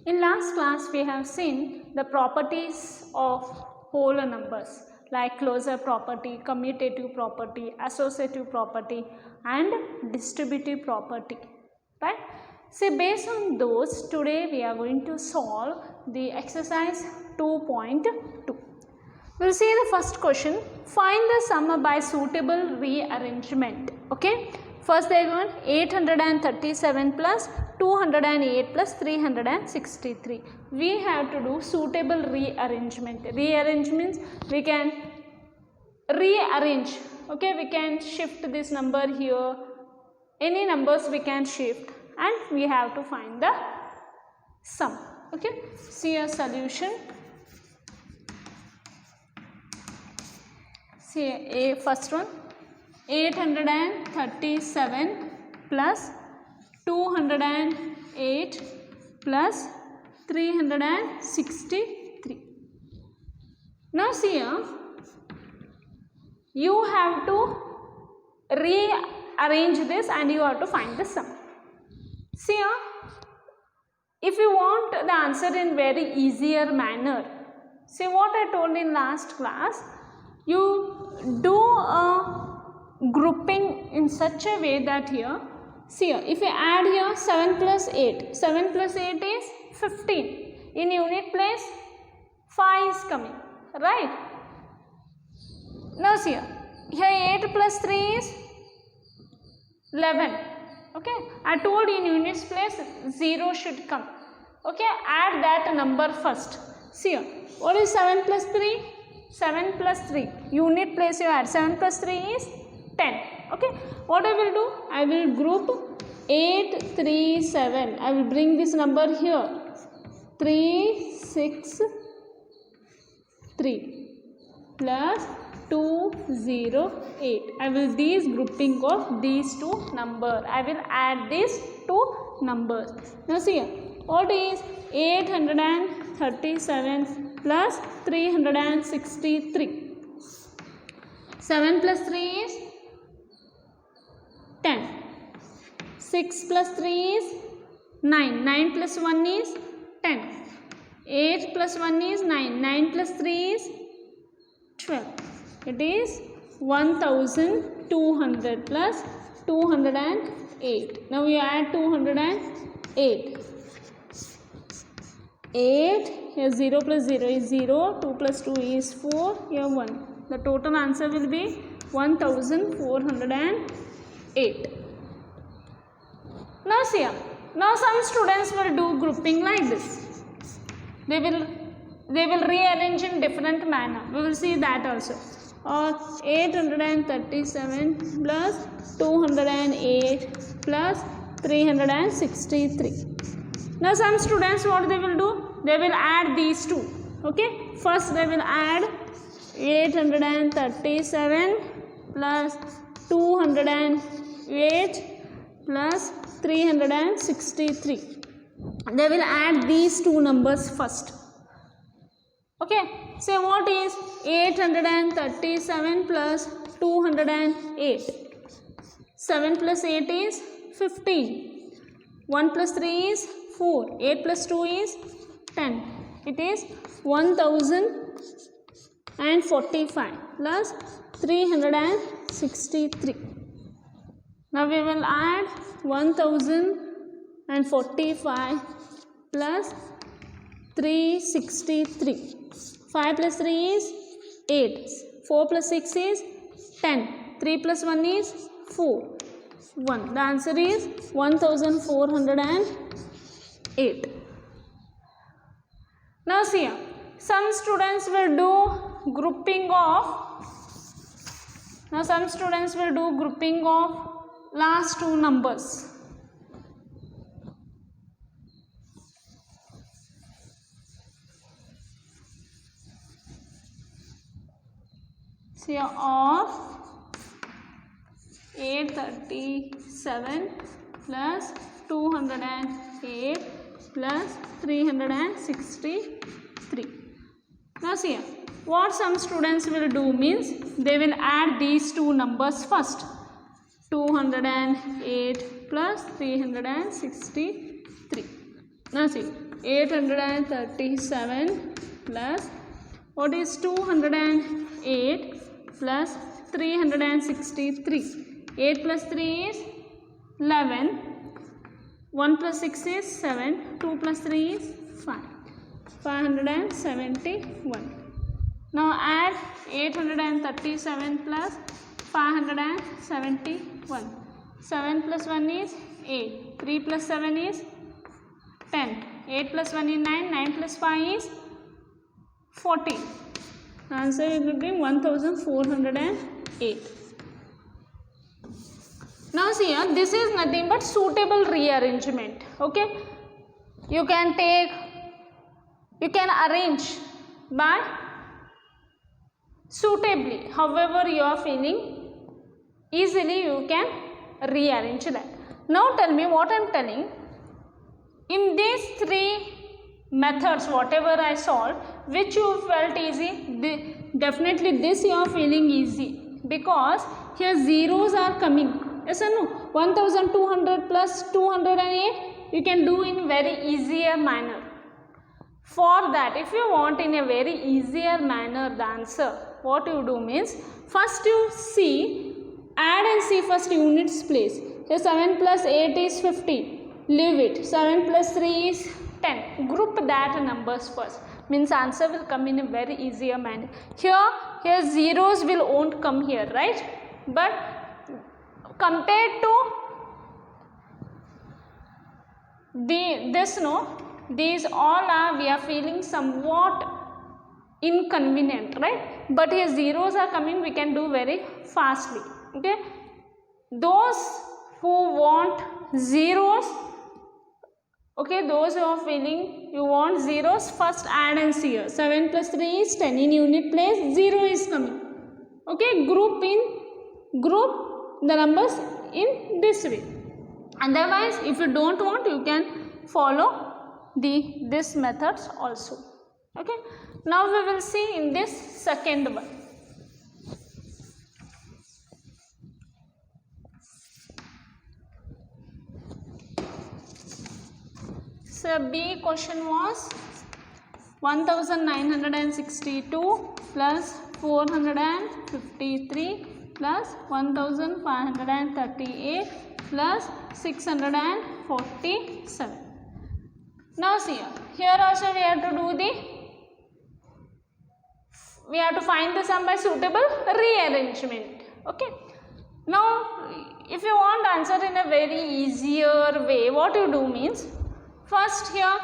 In last class we have seen the properties of whole numbers like closure property, commutative property, associative property and distributive property, right? So based on those, today we are going to solve the exercise 2.2. We'll see the first question. Find the sum by suitable rearrangement. Okay. First they are 837 plus 208 plus 363. We have to do suitable rearrangement. Rearrange means we can rearrange. Okay. We can shift this number here. Any numbers we can shift and we have to find the sum. Okay. See a solution. See a first one, 837 plus 208 plus 363. Now see here, you have to rearrange this and you have to find the sum. See here, if you want the answer in very easier manner, see what I told in last class, you do a grouping in such a way that here, see here, if you add here 7 plus 8, 7 plus 8 is 15. In unit place, 5 is coming, right? Now see here 8 plus 3 is 11. Okay, I told in units place 0 should come. Okay, add that number first. See here, what is 7 plus 3? 7 plus 3, unit place you add, 7 plus 3 is 10. Okay, what I will do? I will group 8, 3, 7. I will bring this number here, 3, 6, 3 plus 2, 0, 8. I will these grouping of these two numbers. I will add these two numbers. Now see here, what is 837 plus 363. 7 plus 3 is 10. 6 plus 3 is 9. 9 plus 1 is 10. 8 plus 1 is 9. 9 plus 3 is 12. It is 1200 plus 208. Now you add 208. 8, here 0 plus 0 is 0, 2 plus 2 is 4, here 1. The total answer will be 1408. Now see here, now some students will do grouping like this. They will rearrange in different manner. We will see that also. Or 837 plus 208 plus 363. Now some students what they will do? They will add these two. Okay. First they will add 837 plus 208 plus 363. They will add these two numbers first. Okay. Say what is 837 plus 208? 7 plus 8 is 15. 1 plus 3 is 4. 8 plus 2 is 10. It is 1045 plus 363. Now we will add 1045 plus 363. 5 plus 3 is 8. 4 plus 6 is 10. 3 plus 1 is 4. 1. The answer is 1408. Now see here, some students will do grouping of last two numbers. See here, of 837 plus 208 plus 363. Now see here, what some students will do means they will add these two numbers first. 208 plus 363. Now see, 837 plus what is 208 plus 363. 8 plus 3 is 11. 1 plus 6 is 7. 2 plus 3 is 5. 571. Now add 837 plus 571. 7 plus 1 is 8. 3 plus 7 is 10. 8 plus 1 is 9. 9 plus 5 is 40. Answer will be 1408. Now see here, this is nothing but suitable rearrangement. Okay, you can arrange by suitably, however you are feeling, easily you can rearrange that. Now tell me what I am telling. In these three methods, whatever I solved, which you felt easy? Definitely this you are feeling easy, because here zeros are coming. Yes or no? 1200 plus 208 you can do in very easier manner. For that, if you want in a very easier manner the answer, what you do means, first you see, add and see first units place. Here 7 plus 8 is 50. Leave it. 7 plus 3 is 10. Group that numbers first. Means answer will come in a very easier manner. Here zeros won't come here, right? But compared to these all are, we are feeling somewhat inconvenient, right? But here zeros are coming, we can do very fastly. Okay, those who want zeros, okay, those who are feeling you want zeros, first add and see here. 7 plus 3 is 10. In unit place 0 is coming. Okay, group the numbers in this way. Otherwise, if you don't want, you can follow this methods also. Okay, now we will see in this second one. So B question was 1962 plus 453 plus 1538 plus 647. Now see here also we have to find the sum by suitable rearrangement. Okay. Now if you want answer in a very easier way, what you do means, first here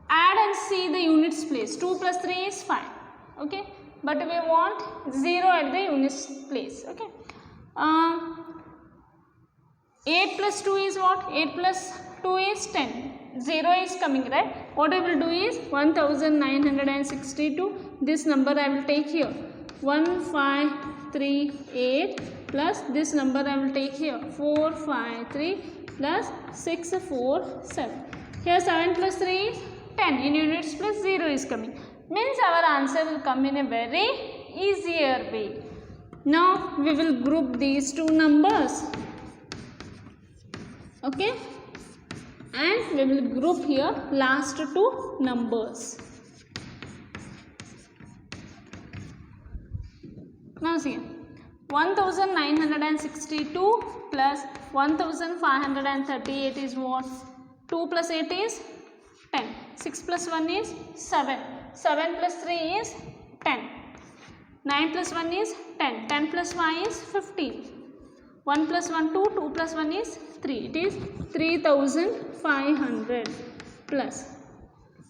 add and see the units place. 2 plus 3 is 5. Okay, but we want 0 at the units place. Okay, 8 plus 2 is what? 8 plus 2 is 10. 0 is coming, right? What I will do is 1962. This number I will take here. 1538 plus this number I will take here. 453 plus 647. Here 7 plus 3 is 10. In units plus 0 is coming. Means our answer will come in a very easier way. Now we will group these two numbers. Okay, and we will group here last two numbers. Now see, 1962 plus 1538 is what? 2 plus 8 is 10. 6 plus 1 is 7. 7 plus 3 is 10. 9 plus 1 is 10. 10 plus 5 is 15. 1 plus 1 2. 2 plus 1 is 3. It is 3500 plus.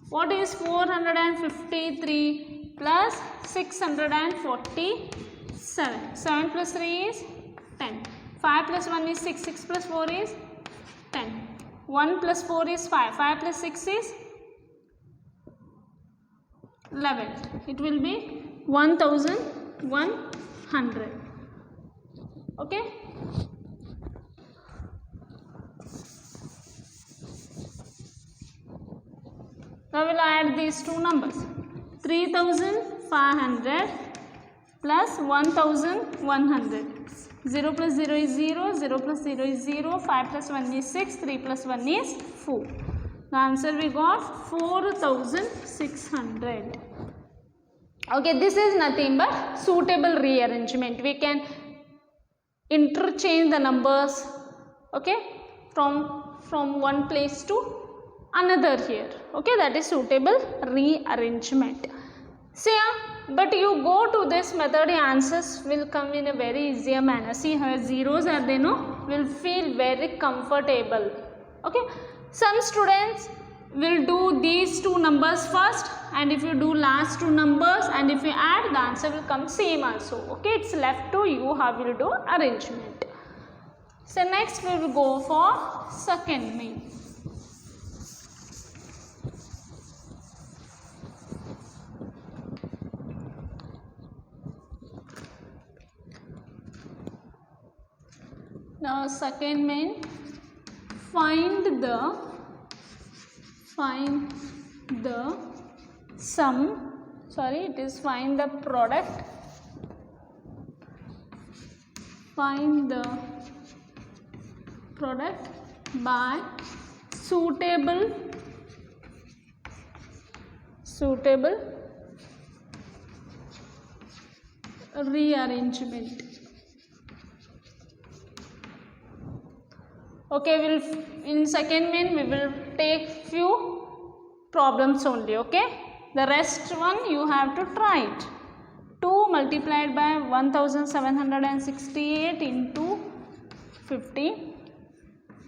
What is 453 plus 647? 7 plus 3 is 10. 5 plus 1 is 6. 6 plus 4 is 10. 1 plus 4 is 5. 5 plus 6 is 11. It will be 1100. Okay. Now we will add these two numbers. 3500 plus 1100. 0 plus 0 is 0. 0 plus 0 is 0. 5 plus 1 is 6. 3 plus 1 is 4. The answer we got 4600. Okay, this is nothing but suitable rearrangement. We can interchange the numbers, okay, from one place to another here. Okay, that is suitable rearrangement. See, but you go to this method, your answers will come in a very easier manner. See here, zeros are there, no? Will feel very comfortable. Okay, some students will do these two numbers first, and if you do last two numbers and if you add, the answer will come same also. Okay, it's left to you how you will do arrangement. So next we will go for second main. Now second main, find the sum, sorry, it is find the product, find the product by suitable rearrangement. Okay, in second main we will take few problems only. Okay, the rest one you have to try it. 2 multiplied by 1768 into 50.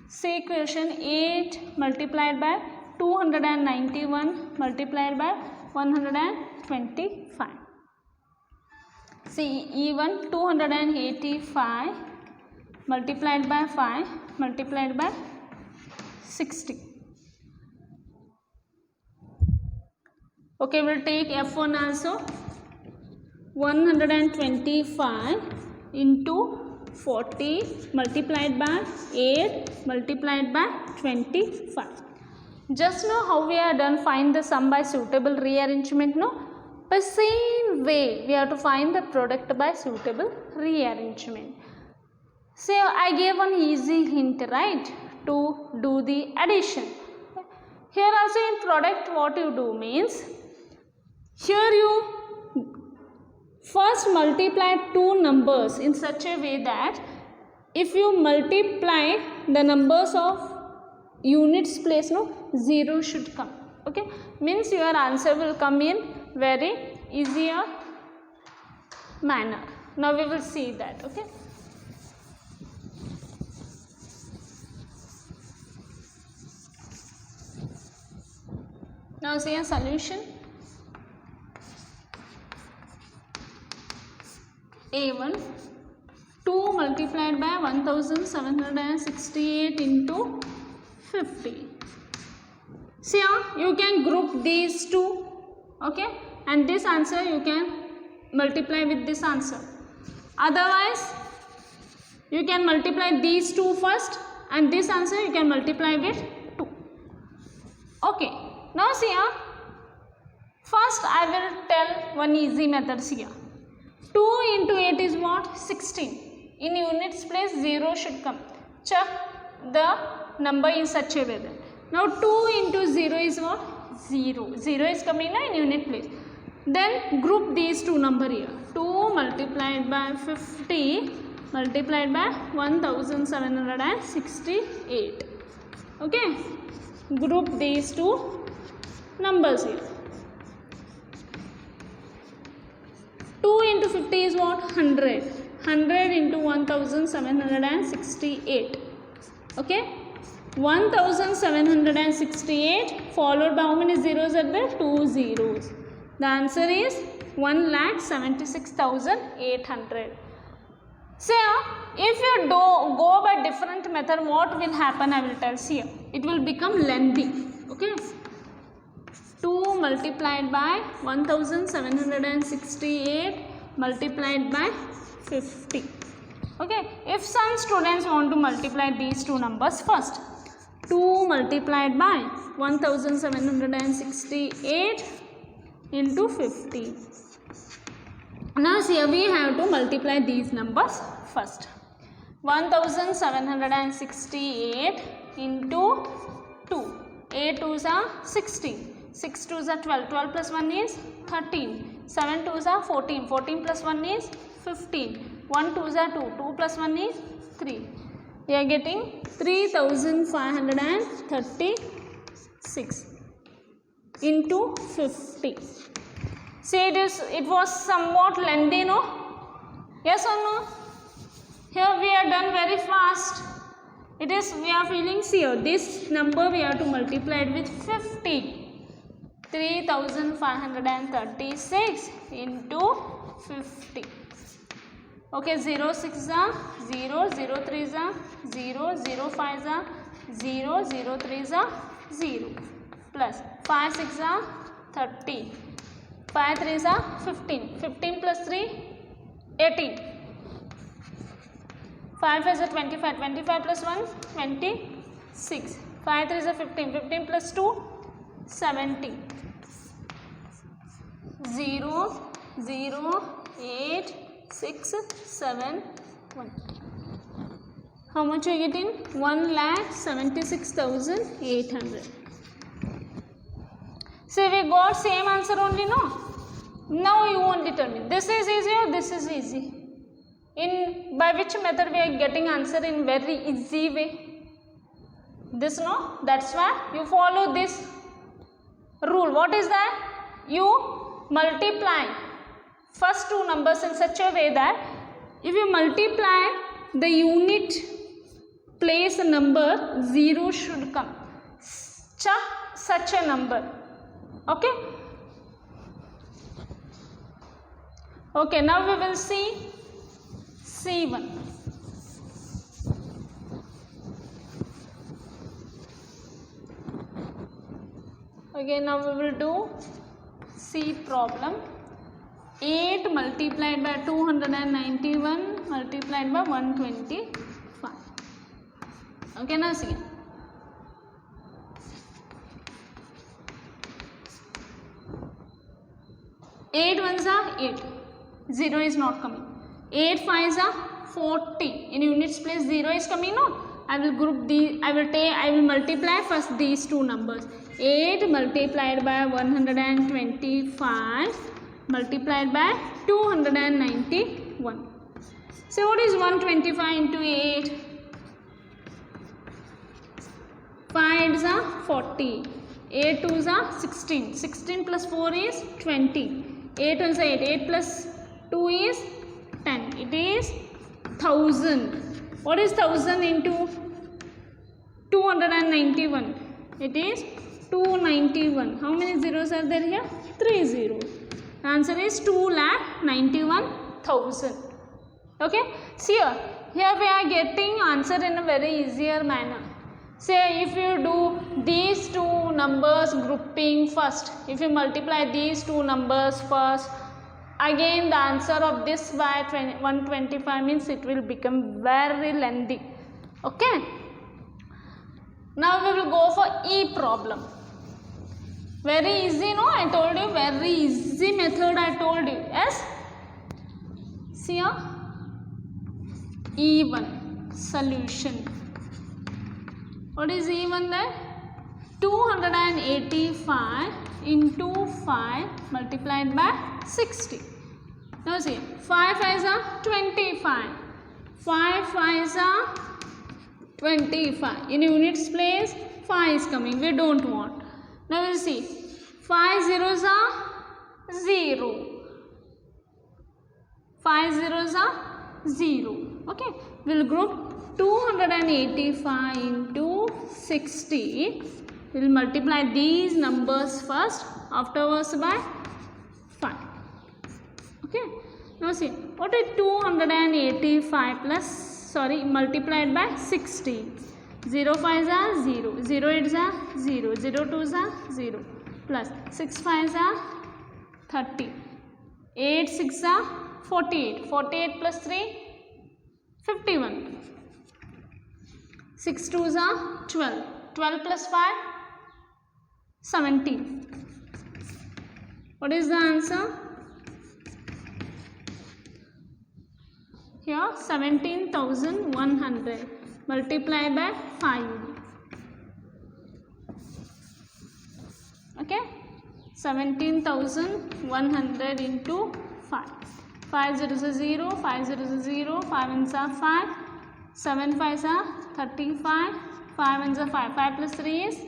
See question 8 multiplied by 291 multiplied by 125. See even 285 multiplied by 5 multiplied by 60. Okay, we'll take F1 also. 125 into 40 multiplied by 8 multiplied by 25. Just know how we are done find the sum by suitable rearrangement, no? By same way we have to find the product by suitable rearrangement. So I gave one easy hint, right, to do the addition. Here also in product what you do means, here you first multiply two numbers in such a way that if you multiply the numbers of units place, no, 0 should come. Okay, means your answer will come in very easier manner. Now we will see that. Okay. Now see a solution. A1 2 multiplied by 1768 into 50. See, you can group these two, okay, and this answer you can multiply with this answer. Otherwise, you can multiply these two first, and this answer you can multiply with 2. Okay, now see, first I will tell one easy method here. 2 into 8 is what? 16. In units place 0 should come. Check the number in such a way that. Now 2 into 0 is what? 0. 0 is coming in unit place. Then group these two number here. 2 multiplied by 50 multiplied by 1768. Okay. Group these two numbers here. 2 into 50 is what? 100. 100 into 1768. Okay. 1768 followed by how many zeros are there? 2 zeros. The answer is 1,76,800. So, if you go by different method, what will happen? I will tell here. It will become lengthy. Okay. 2 multiplied by 1768 multiplied by 50. Okay. If some students want to multiply these two numbers first. 2 multiplied by 1768 into 50. Now here we have to multiply these numbers first. 1768 into 2. 8 2s are 16, 6 2s are 12, 12 plus 1 is 13, 7 2s are 14, 14 plus 1 is 15, 1 2s are 2, 2 plus 1 is 3. We are getting 3536 into 50. See, it was somewhat lengthy, no? Yes or no? Here we are done very fast. It is, we are feeling, see here, this number we have to multiply it with 50. 3536 into 50. Okay, 0 6 are 0, 0 3 are 0, 0 5 are 0, 0 3 are 0, plus 5 6 are 30, 5 3 are 15, 15 plus 3 18, 5 is a 25, 25 plus 1 26, 5 3 is a 15, 15 plus 2 70, 0 0 8 6 7 1. How much are you getting? 1,76,800. So we got same answer only, no? Now you won't determine this is easy or this is easy. In by which method we are getting answer in very easy way? This, no? That's why you follow this rule. What is that? You multiply first two numbers in such a way that if you multiply the unit place number, 0 should come. Such a number. Okay? Okay, now we will see C1. Okay, now we will do C problem. 8 multiplied by 291 multiplied by 125. Okay, now see. 8 ones are 8. 0 is not coming. 8 5s are 40. In units place 0 is coming, no? I will group these. I will multiply first these two numbers. 8 multiplied by 125 multiplied by 291. So what is 125 into 8? 5 is 40. 8 2s are 16. 16 plus 4 is 20. 8 1s are 8. 8 plus 2 is 10. It is 1000. What is 1000 into 291? It is 291. How many zeros are there here? 3 zeros. The answer is 2,91,000. Okay. See here we are getting answer in a very easier manner. Say if you do these two numbers grouping first, if you multiply these two numbers first, again the answer of this by 125 means it will become very lengthy. Okay. Now we will go for E problem. Very easy, no? I told you, very easy method I told you. Yes? See here. E1 solution. What is E1 then? 285 into 5 multiplied by 60. Now see, 5 5s are 25. 5 5s are 25. In units place, 5 is coming. We don't want. Now we will see. 5 zeros are 0. 5 zeros are 0. Okay. We will group 285 into 60. We will multiply these numbers first, afterwards by 5. Okay. Now see, what is 285 plus, multiplied by 60. 0 5s are 0, 0 8s are 0, 0 2s are 0, plus 6 5s are 30, 8 6 are 48, 48 plus 3, 51, 6 2s are 12, 12 plus 5, 17. What is the answer? Here 17,100 multiplied by 5. 17,100 into 5. 5 zeros are 0, 5 zeros are 0, 5 ones are 5, 7 5s are 35, 5 ones are 5, 5 plus 3 is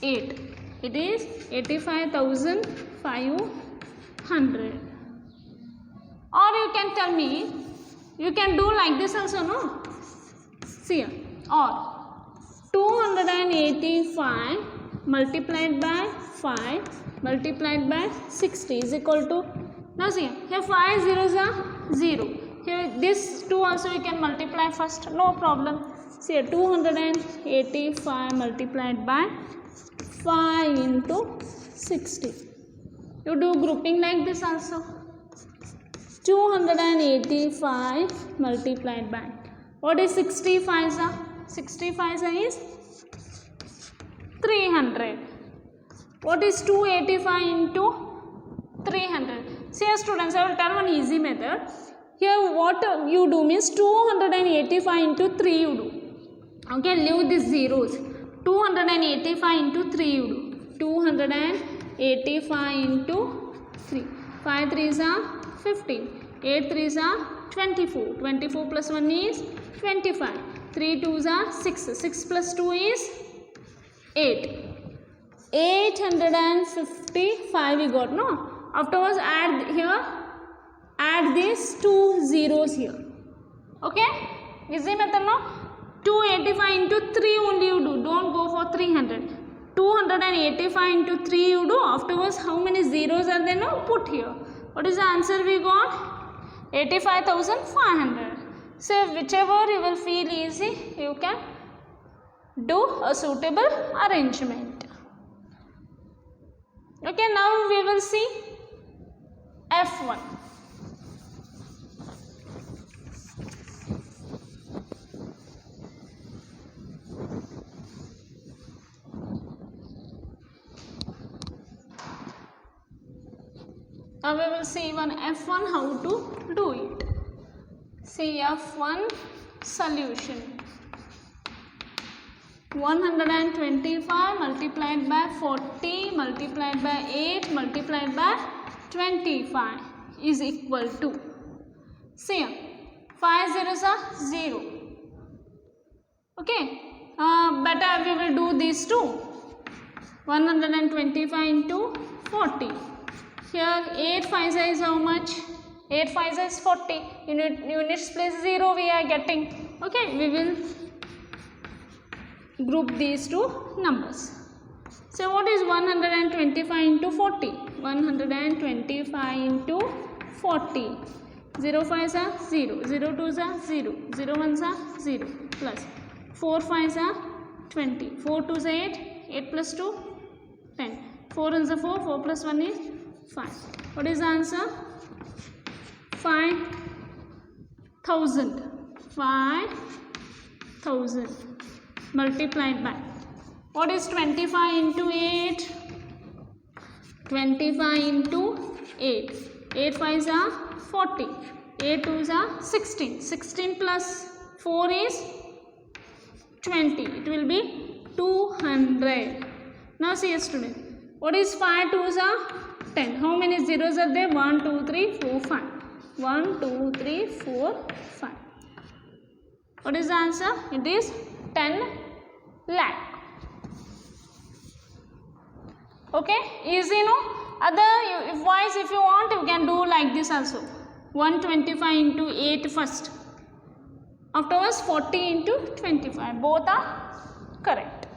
8. It is 85,500. Or you can tell me, you can do like this also, no? See here, or 285 multiplied by 5 multiplied by 60 is equal to, now see here 5 zeros are 0. Here this 2 also you can multiply first, no problem. See here 285 multiplied by 5 into 60. You do grouping like this also. 285 multiplied by, what is 65 are? 65 is 300. What is 285 into 300? See students, I will tell one easy method. Here what you do means 285 into 3 you do. Okay, leave these zeros. 285 into 3 you do. 285 into 3. 5 3s are 15. 8 3s are 24. 24 plus 1 is 25. 3 2s are 6. 6 plus 2 is 8. 855 we got, no? Afterwards add here, add these two zeros here. Okay? Easy method, no? 285 into 3 only you do. Don't go for 300. 285 into 3 you do. Afterwards how many zeros are there now? Put here. What is the answer we got? 85,500. So whichever you will feel easy, you can do a suitable arrangement. Okay, now we will see F1. Now we will see one F1 how to do it. See F1 solution. 125 multiplied by 40 multiplied by 8 multiplied by 25 is equal to, see 5 zeros are 0. Okay, better we will do these two. 125 into 40. Here 8 5s is how much? 8 5s is 40. Units place 0 we are getting. Okay, we will group these two numbers. So what is 125 into 40? 125 into 40. 0 5s are 0. 0 2s are 0. 0 1s are 0. Plus 4 5s are 20. 4 2s are 8. 8 plus 2 10. 4 1s are 4. 4 plus 1 is 5. What is the answer? 5,000. 5,000 multiplied by, what is 25 into 8? 25 into 8. 8 5s are 40. 8 2s are 16. 16 plus 4 is 20. It will be 200. Now see student, what is 5 2s are 10. How many zeros are there? 1 2 3 4 5. 1 2 3 4 5. What is the answer? It is 10 lakh. Okay, easy, no? Otherwise if you want, you can do like this also. 125 into 8 first. Afterwards 40 into 25. Both are correct.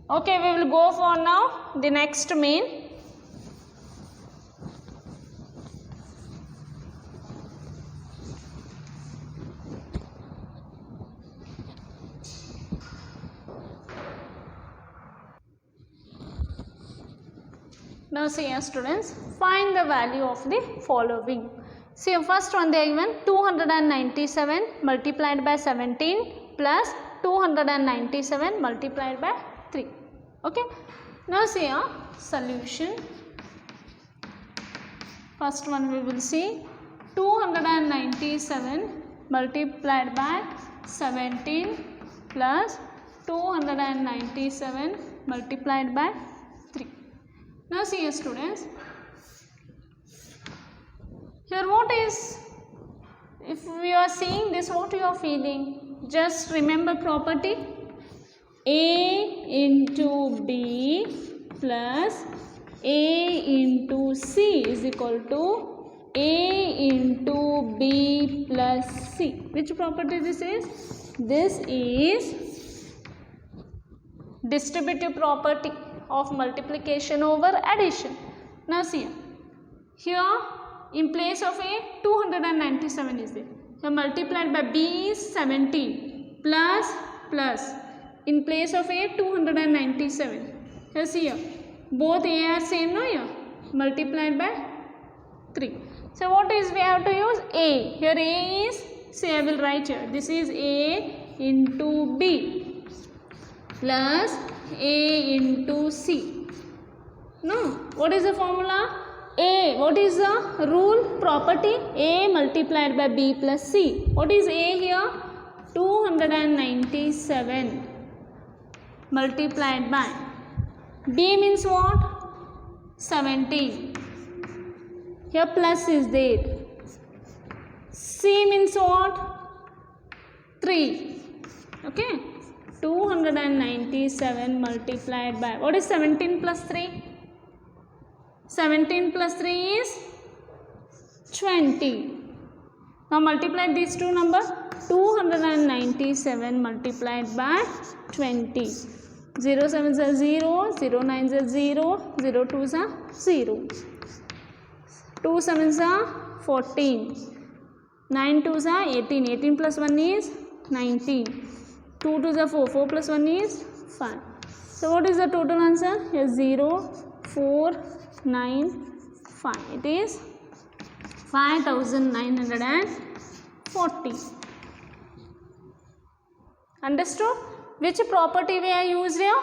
Okay, we will go for now the next main. Now see here students, find the value of the following. See first one they are given 297 multiplied by 17 plus 297 multiplied by 3. Okay. Now see here solution. First one we will see 297 multiplied by 17 plus 297 multiplied by 3. Now Now see here students, here what is, if we are seeing this, what you are feeling? Just remember property A into B plus A into C is equal to A into B plus C. Which property this is? This is distributive property of multiplication over addition. Now see here in place of A 297 is there. Here multiplied by B is 17 plus in place of A 297. Here see here both A are same, no, here multiplied by 3. So what is we have to use? A. Here A is, say I will write here, this is A into B plus A into C. No, what is the formula? A, what is the rule? Property A multiplied by B plus C. What is A here? 297 multiplied by B means what? 17. Here plus is there. C means what? 3. Okay. 297 multiplied by, what is 17 plus 3? 17 plus 3 is 20. Now multiply these two numbers. 297 multiplied by 20. 0 7s are 0, 0 9s are 0, 0 2s are 0. 2 7s are 14. 9 2s are 18. 18 plus 1 is 19. 2 2s are 4. 4 plus 1 is 5. So what is the total answer? Here 0, 4, 9, 5. It is 5940. Understood? Which property we have used here?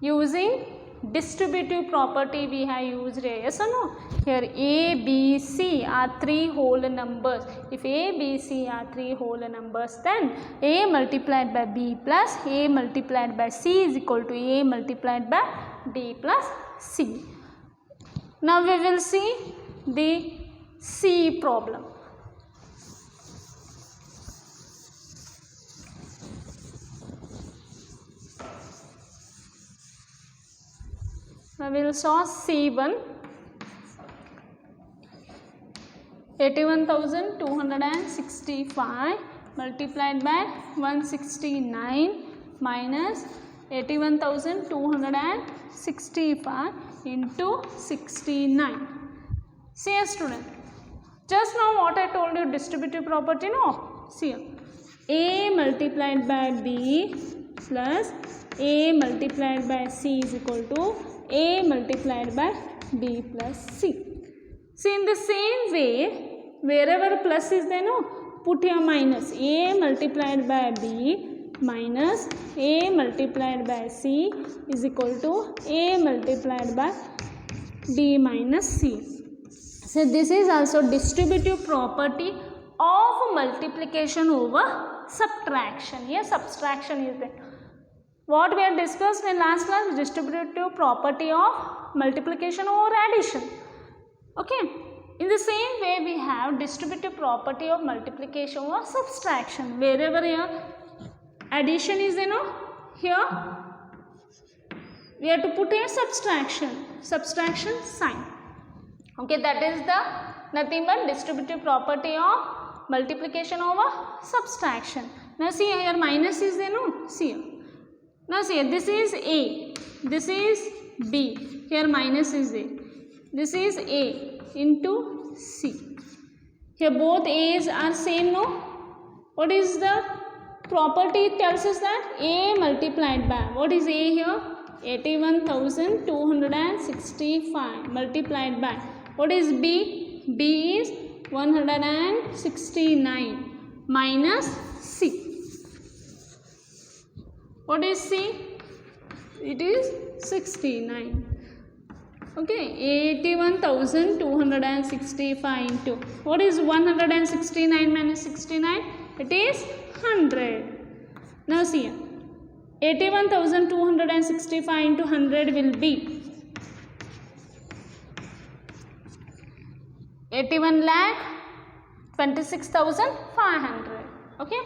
Using distributive property we have used here. Yes or no? Here A, B, C are 3 whole numbers. If A, B, C are 3 whole numbers, then A multiplied by B plus A multiplied by C is equal to A multiplied by B plus C. Now we will see the C problem. Now we will solve C1. 81,265 multiplied by 169 minus 81,265 into 69. See here student, just now what I told you, distributive property, no? See here, A multiplied by B plus A multiplied by C is equal to A multiplied by B plus C. See, in the same way, wherever plus is there, no, put here minus. A multiplied by B minus A multiplied by C is equal to A multiplied by B minus C. So this is also distributive property of multiplication over subtraction. Here subtraction is there. What we have discussed in last class, distributive property of multiplication over addition. Okay. In the same way, we have distributive property of multiplication or subtraction. Wherever here addition is, you know, here we have to put a subtraction sign. Okay, that is the nothing but distributive property of multiplication over subtraction. Now see here minus is there, no? See here. Now see here, this is A, this is B. Here minus is there. This is A into C. Here both A's are same, no? What is the property? It tells us that A multiplied by, what is A here? 81,265 multiplied by, what is B? B is 169 minus C. What is C? It is 69. Okay, 81,265 into, what is 169 minus 69? It is 100. Now see here, 81,265 into 100 will be 81 lakh 26,500. Okay.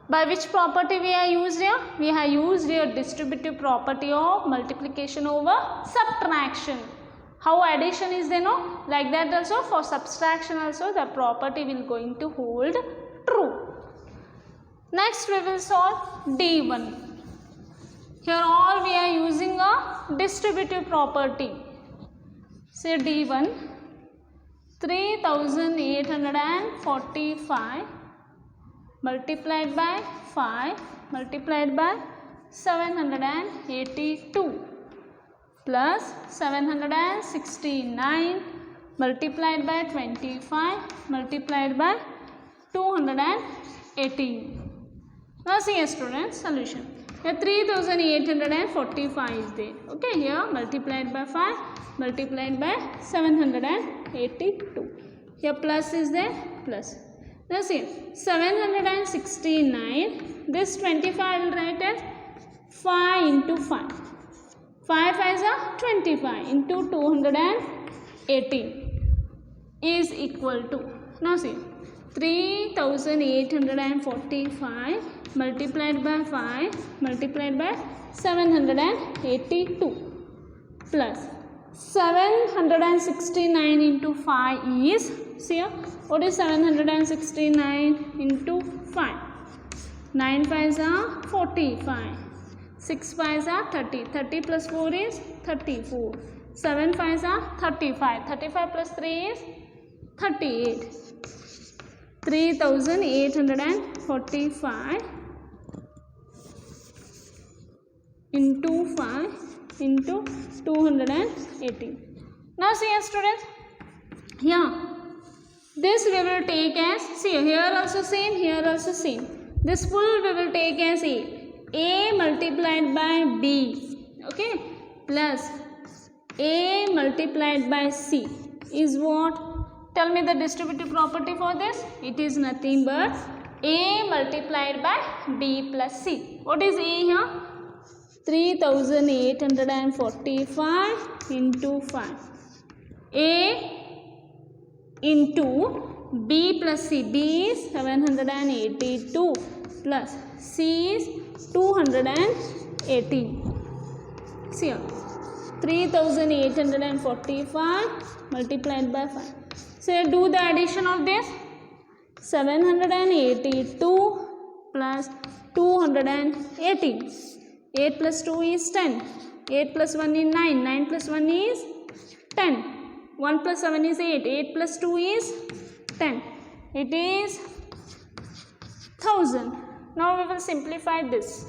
By which property we have used here? We have used here distributive property of multiplication over subtraction. How addition is there, no? Like that also for subtraction also the property will going to hold true. Next we will solve D1. Here all we are using a distributive property. Say D1 3845 multiplied by 5 multiplied by 782 plus 769 multiplied by 25 multiplied by 218. Now see students, solution. Here 3845 is there. Okay, here multiplied by 5 multiplied by 782. Here plus is there, plus. Now see 769, this 25 will write as 5 into 5. 5 5 are 25 into 218 is equal to, now see 3845 multiplied by 5 multiplied by 782 plus 769 into 5 is, see here, what is 769 into 5? 9 5s are 45, 6 5s are 30, 30 plus 4 is 34, 7 5s are 35, 35 plus 3 is 38, 3845 into 5 into 218. Now see students, here this we will take as, see here also same, here also same. This full we will take as A multiplied by B, okay, plus A multiplied by C is what? Tell me the distributive property for this. It is nothing but A multiplied by B plus C. What is A here? 3845 into 5. A into B plus C. B is 782 plus C is 218. See here, 3845 multiplied by 5. So do the addition of this. 782 plus 218. 8 plus 2 is 10. 8 plus 1 is 9. 9 plus 1 is 10. 1 plus 7 is 8. 8 plus 2 is 10. It is 1000. Now we will simplify this.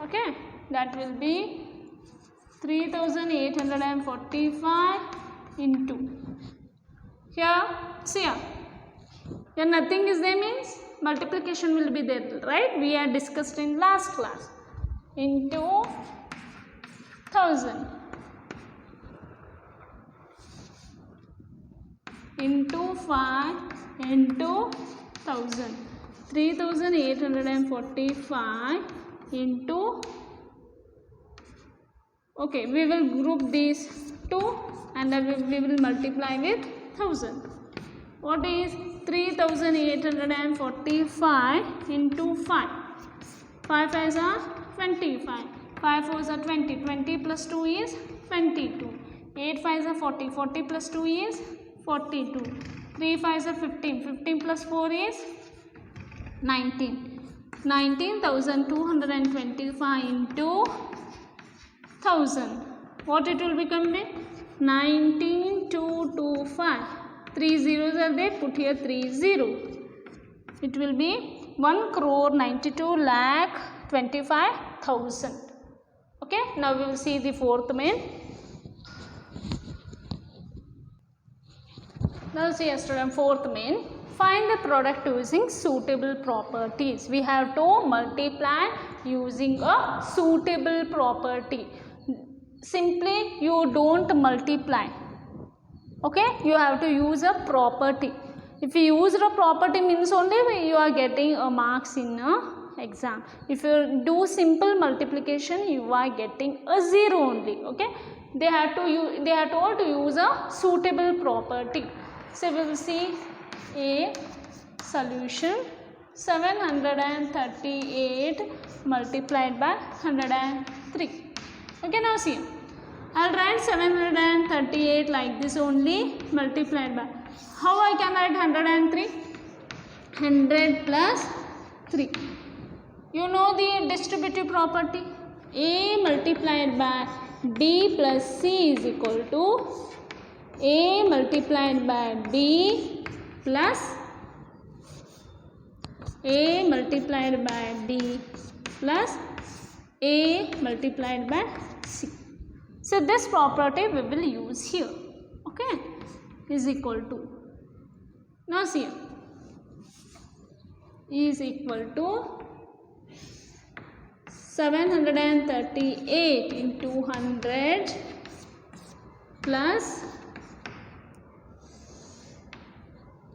Okay, that will be 3845 into. Here, see here. Here nothing is there means multiplication will be there, right? We had discussed in last class. Into 1000 into 5 into 1000. 3845 into, okay, we will group these two and then we will multiply with 1000. What is 3845 into 5? 5 5s are 25. 5 4s are 20. 20 plus 2 is 22. 8 5s are 40. 40 plus 2 is 42. 3 5s are 15. 15 plus 4 is 19. 19,225 into 1000. What it will become then? 19225. 3 zeros are there, put here 3 0. It will be 1,92,25,000. Okay, now we will see the fourth main. Now see a student, fourth main. Find the product using suitable properties. We have to multiply using a suitable property. Simply you don't multiply. Okay, you have to use a property. If you use a property means only you are getting a marks in exam. If you do simple multiplication, you are getting a 0 only. Okay, they are told to use a suitable property. So we will see a solution. 738 multiplied by 103. Okay, now see, I'll write 738 like this only, multiplied by, how I can write 103? 100 plus 3. You know the distributive property, A multiplied by B plus C is equal to A multiplied by B plus A multiplied by B plus A multiplied by C. So this property we will use here. Okay, is equal to, now see, is equal to 738 into 100 plus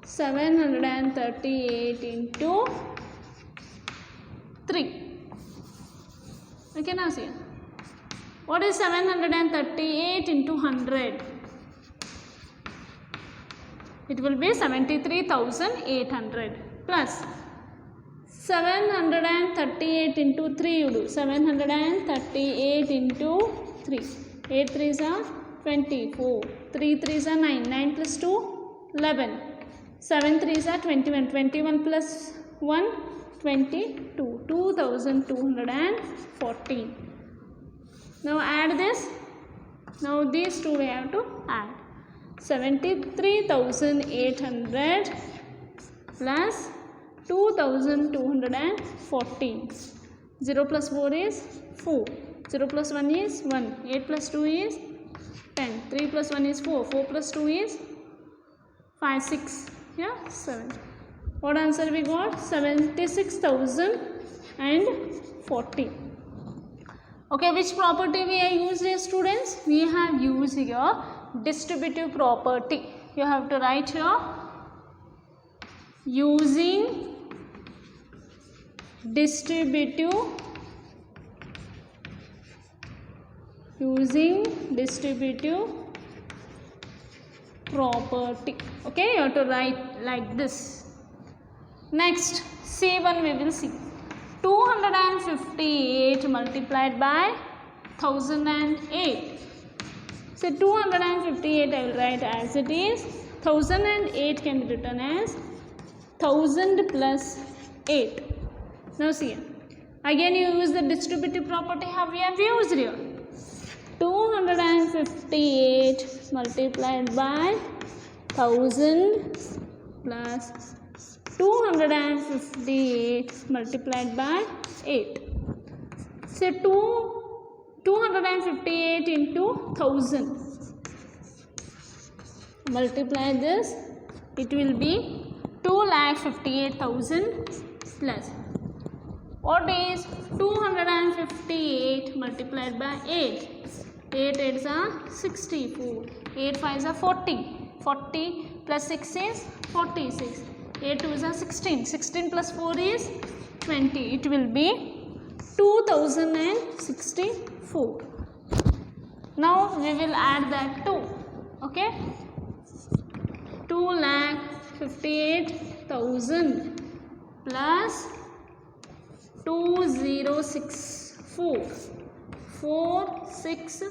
738 into 3. Okay, now see, what is 738 into 100? It will be 73,800 plus 738 into 3 you do. 738 into 3. 8 3s are 24. 3 3s are 9. 9 plus 2, 11. 7 3s are 21. 21 plus 1, 22. 2214. Now add this. Now these two we have to add. 73,800 plus 2214. 0 plus 4 is 4. 0 plus 1 is 1. 8 plus 2 is 10. 3 plus 1 is 4. 4 plus 2 is 5, 6. Yeah, 7. What answer we got? 76,040. Okay, which property we have used here, students? We have used here distributive property. You have to write here using distributive property. Okay, you have to write like this. Next, C1 we will see. 258 multiplied by 1008. So 258 I will write as it is. 1008 can be written as 1000 plus 8. Now see, again you use the distributive property how we have used here. 258 multiplied by 1000 plus 258 multiplied by 8. So 258 into 1000. Multiply this, it will be 2,58,000 plus. What is 258 multiplied by 8? 8 8s are 64. 8 5s are 40. 40 plus 6 is 46. 8 2s are 16. 16 plus 4 is 20. It will be 2064. Now we will add that 2. Okay. 2,58,000 plus 2064. 460.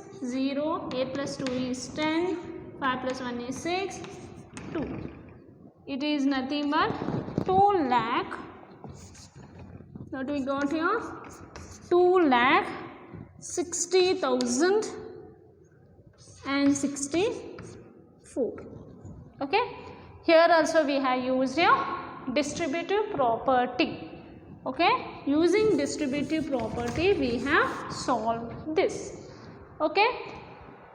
8 plus 2 is 10. 5 plus 1 is 6. 2. It is nothing but 2 lakh. What we got here? 2,60,064. Okay. Here also we have used your distributive property. Okay. Using distributive property we have solved this. Okay.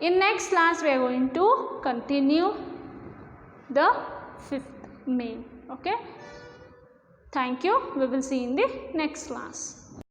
In next class we are going to continue the 5th main. Okay. Thank you. We will see in the next class.